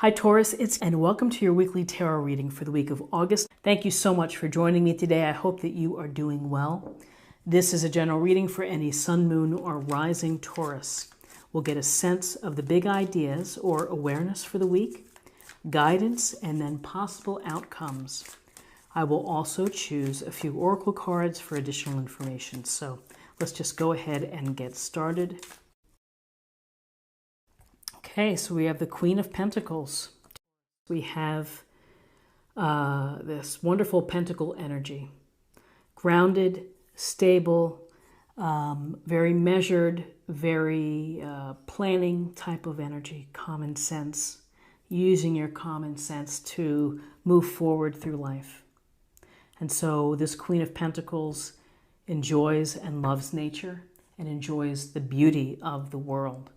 Hi Taurus, and welcome to your weekly tarot reading for the week of August. Thank you so much for joining me today. I hope that you are doing well. This is a general reading for any sun, moon, or rising Taurus. We'll get a sense of the big ideas or awareness for the week, guidance, and then possible outcomes. I will also choose a few oracle cards for additional information. So let's just go ahead and get started. Okay, so we have the Queen of Pentacles. We have this wonderful pentacle energy. Grounded, stable, very measured, very planning type of energy, common sense, using your common sense to move forward through life. And so this Queen of Pentacles enjoys and loves nature and enjoys the beauty of the world,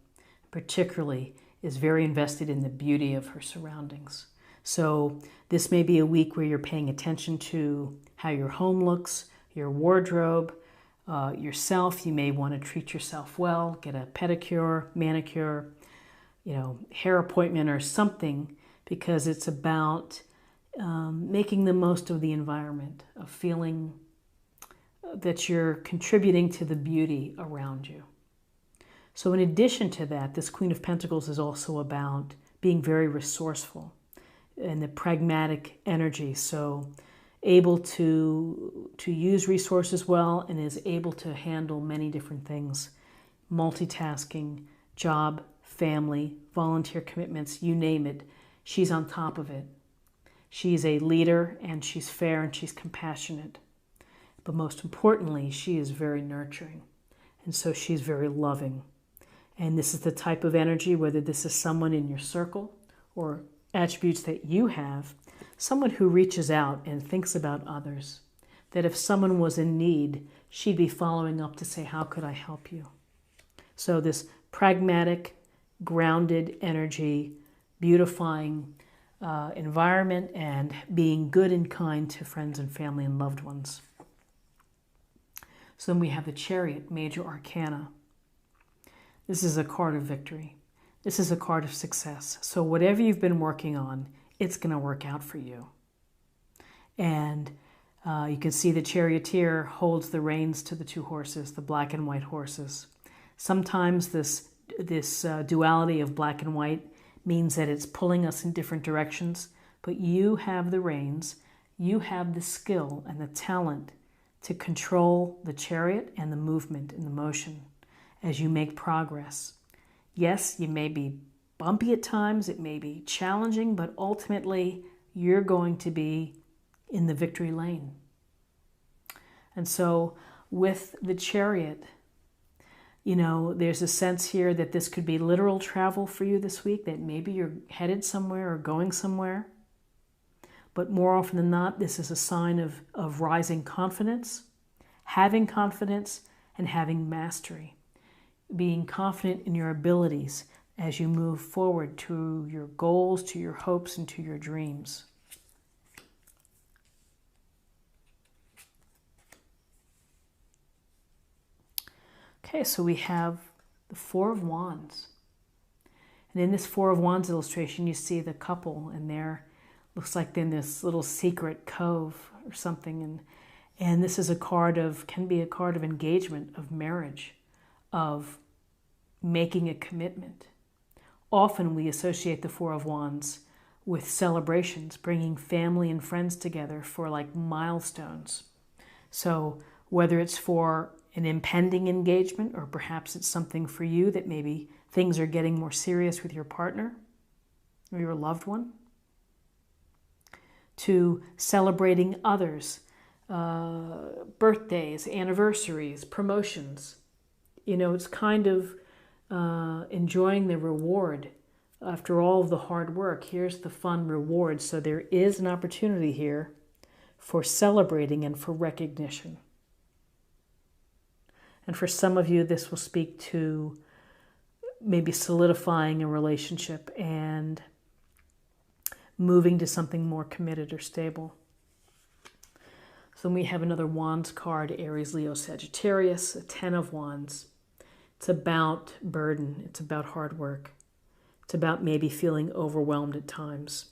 particularly is very invested in the beauty of her surroundings. So this may be a week where you're paying attention to how your home looks, your wardrobe, yourself. You may want to treat yourself well, get a pedicure, manicure, hair appointment or something, because it's about making the most of the environment, of feeling that you're contributing to the beauty around you. So in addition to that, this Queen of Pentacles is also about being very resourceful and the pragmatic energy. So able to use resources well and is able to handle many different things. Multitasking, job, family, volunteer commitments, you name it. She's on top of it. She's a leader and she's fair and she's compassionate. But most importantly, she is very nurturing. And so she's very loving. And this is the type of energy, whether this is someone in your circle or attributes that you have, someone who reaches out and thinks about others, that if someone was in need, she'd be following up to say, how could I help you? So this pragmatic, grounded energy, beautifying environment, and being good and kind to friends and family and loved ones. So then we have the Chariot, major arcana. This is a card of victory. This is a card of success. So whatever you've been working on, it's going to work out for you. And you can see the charioteer holds the reins to the two horses, the black and white horses. Sometimes this duality of black and white means that it's pulling us in different directions, but you have the reins, you have the skill and the talent to control the chariot and the movement and the motion as you make progress. Yes, you may be bumpy at times, it may be challenging, but ultimately you're going to be in the victory lane. And so with the chariot, there's a sense here that this could be literal travel for you this week, that maybe you're headed somewhere or going somewhere. But more often than not, this is a sign of rising confidence, having confidence, and having mastery. Being confident in your abilities as you move forward to your goals, to your hopes, and to your dreams. Okay, so we have the Four of Wands. And in this Four of Wands illustration, you see the couple, and they're looks like they're in this little secret cove or something. And this is can be a card of engagement, of marriage, of making a commitment. Often we associate the Four of Wands with celebrations, bringing family and friends together for like milestones. So whether it's for an impending engagement, or perhaps it's something for you that maybe things are getting more serious with your partner or your loved one, to celebrating others, birthdays, anniversaries, promotions. It's kind of enjoying the reward after all of the hard work. Here's the fun reward. So there is an opportunity here for celebrating and for recognition. And for some of you, this will speak to maybe solidifying a relationship and moving to something more committed or stable. So then we have another Wands card, Aries, Leo, Sagittarius, a Ten of Wands. It's about burden. It's about hard work. It's about maybe feeling overwhelmed at times.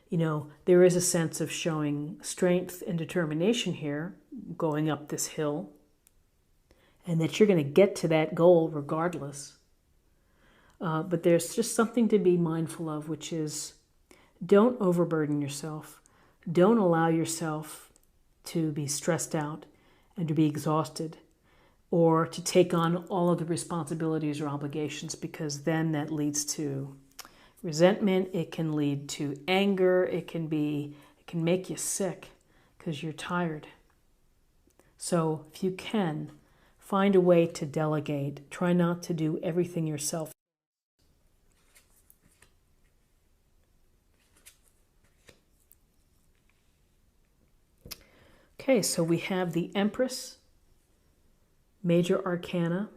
You know, there is a sense of showing strength and determination here, going up this hill, and that you're going to get to that goal regardless. But there's just something to be mindful of, which is don't overburden yourself. Don't allow yourself to be stressed out and to be exhausted, or to take on all of the responsibilities or obligations, because then that leads to resentment. It can lead to anger. It can make you sick because you're tired. So if you can, find a way to delegate. Try not to do everything yourself. Okay, so we have the Empress, major arcana.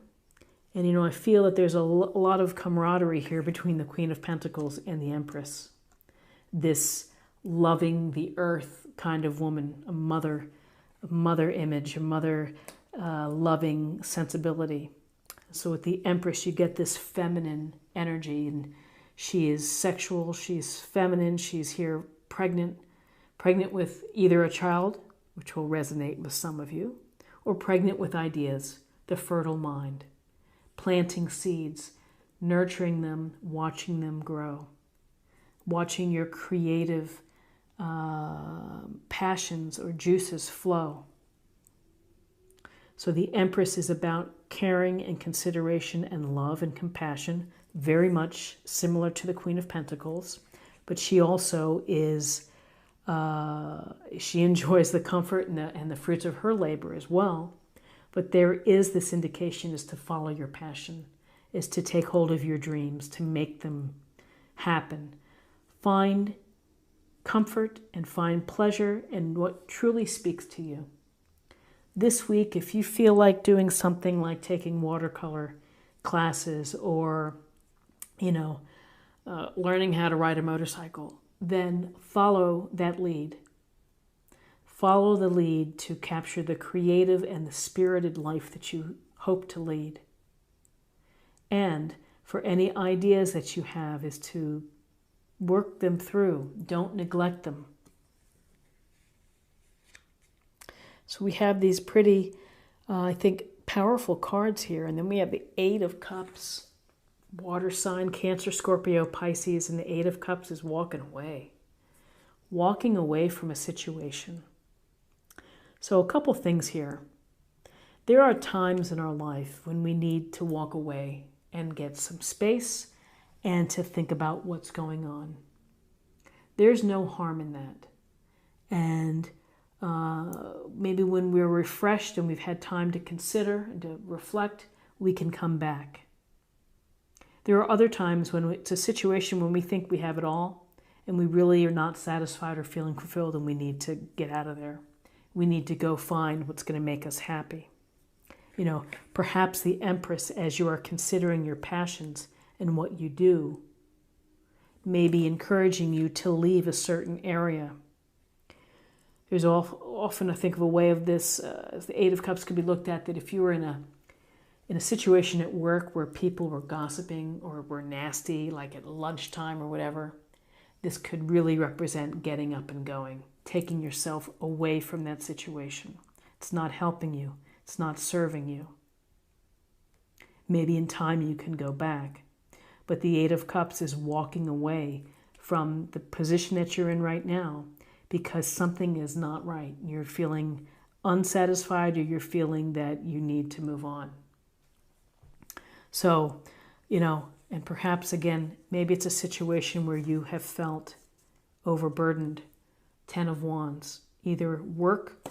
And, you know, I feel that there's a lot of camaraderie here between the Queen of Pentacles and the Empress. This loving the earth kind of woman, a mother image, a mother loving sensibility. So with the Empress, you get this feminine energy, and she is sexual, she's feminine, she's here pregnant with either a child, which will resonate with some of you, or pregnant with ideas, the fertile mind, planting seeds, nurturing them, watching them grow, watching your creative passions or juices flow. So the Empress is about caring and consideration and love and compassion, very much similar to the Queen of Pentacles, but she also is, she enjoys the comfort and the fruits of her labor as well. But there is this indication is to follow your passion, is to take hold of your dreams, to make them happen. Find comfort and find pleasure in what truly speaks to you. This week, if you feel like doing something like taking watercolor classes or, you know, learning how to ride a motorcycle, then follow that lead. Follow the lead to capture the creative and the spirited life that you hope to lead. And for any ideas that you have is to work them through. Don't neglect them. So we have these pretty, I think, powerful cards here. And then we have the Eight of Cups, water sign, Cancer, Scorpio, Pisces, and the Eight of Cups is walking away. Walking away from a situation. So a couple things here. There are times in our life when we need to walk away and get some space and to think about what's going on. There's no harm in that. And maybe when we're refreshed and we've had time to consider and to reflect, we can come back. There are other times when it's a situation when we think we have it all and we really are not satisfied or feeling fulfilled, and we need to get out of there. We need to go find what's going to make us happy. You know, perhaps the Empress, as you are considering your passions and what you do, may be encouraging you to leave a certain area. There's often, I think, of a way of this, as the Eight of Cups could be looked at, that if you were in a situation at work where people were gossiping or were nasty, like at lunchtime or whatever, this could really represent getting up and going, taking yourself away from that situation. It's not helping you. It's not serving you. Maybe in time you can go back. But the Eight of Cups is walking away from the position that you're in right now because something is not right. You're feeling unsatisfied, or you're feeling that you need to move on. So, you know, and perhaps again, maybe it's a situation where you have felt overburdened. Ten of Wands, either work,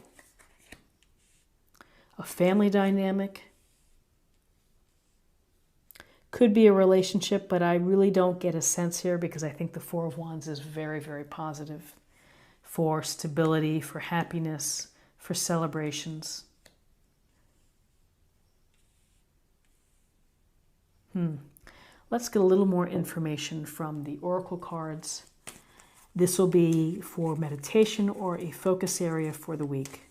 a family dynamic, could be a relationship, but I really don't get a sense here because I think the Four of Wands is very, very positive for stability, for happiness, for celebrations. Let's get a little more information from the Oracle cards. This will be for meditation or a focus area for the week.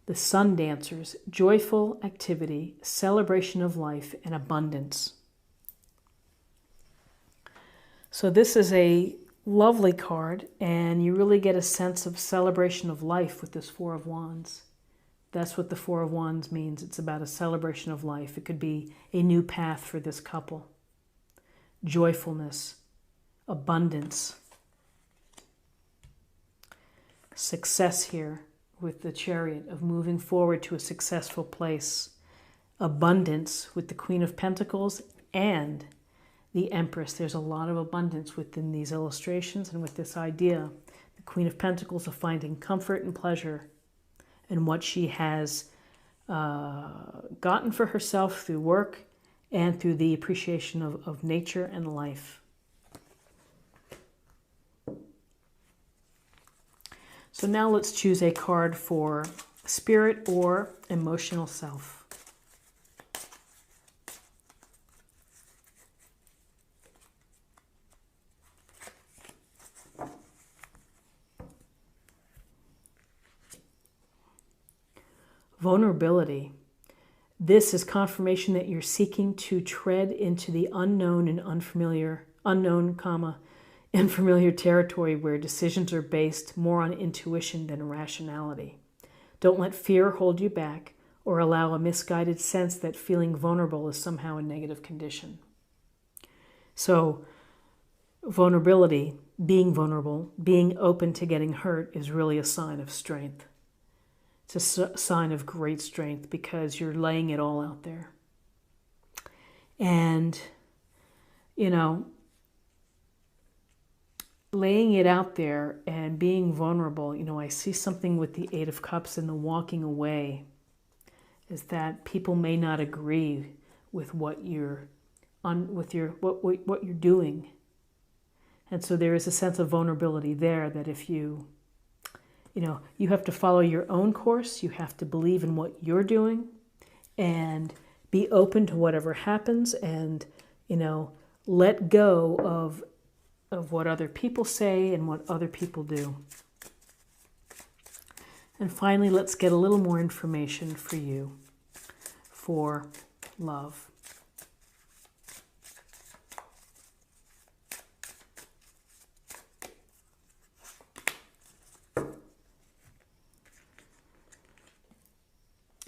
the sun dancers, joyful activity, celebration of life, and abundance. So this is a lovely card, and you really get a sense of celebration of life with this Four of Wands. That's what the Four of Wands means. It's about a celebration of life. It could be a new path for this couple. Joyfulness, abundance, success here with the Chariot of moving forward to a successful place. Abundance with the Queen of Pentacles and the Empress. There's a lot of abundance within these illustrations and with this idea. The Queen of Pentacles of finding comfort and pleasure in what she has gotten for herself through work and through the appreciation of nature and life. So now let's choose a card for spirit or emotional self. Vulnerability. This is confirmation that you're seeking to tread into the unknown and unfamiliar territory where decisions are based more on intuition than rationality. Don't let fear hold you back or allow a misguided sense that feeling vulnerable is somehow a negative condition. So, vulnerability, being vulnerable, being open to getting hurt is really a sign of strength. It's a sign of great strength because you're laying it all out there. And, you know, laying it out there and being vulnerable, you know, I see something with the Eight of Cups and the walking away is that people may not agree with what you're doing. And so there is a sense of vulnerability there that if you have to follow your own course, you have to believe in what you're doing and be open to whatever happens and, let go of what other people say and what other people do. And finally, let's get a little more information for you for love.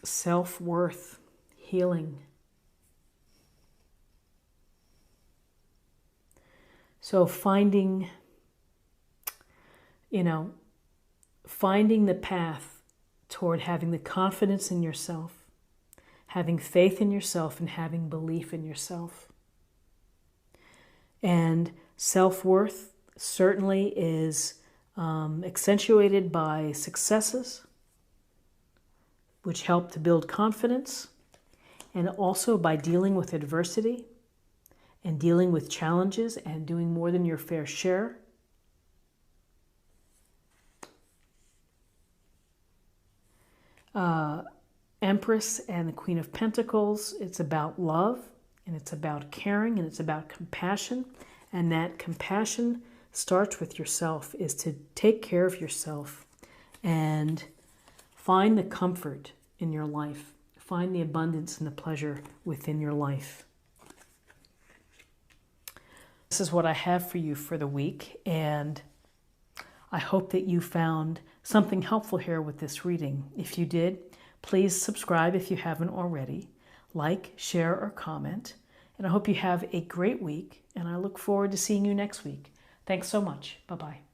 Self-worth, healing. So finding the path toward having the confidence in yourself, having faith in yourself, and having belief in yourself. And self-worth certainly is accentuated by successes, which help to build confidence, and also by dealing with adversity and dealing with challenges and doing more than your fair share. Empress and the Queen of Pentacles, it's about love, and it's about caring, and it's about compassion. And that compassion starts with yourself, is to take care of yourself and find the comfort in your life. Find the abundance and the pleasure within your life. This is what I have for you for the week, and I hope that you found something helpful here with this reading. If you did, please subscribe if you haven't already. Like, share, or comment. And I hope you have a great week, and I look forward to seeing you next week. Thanks so much. Bye-bye.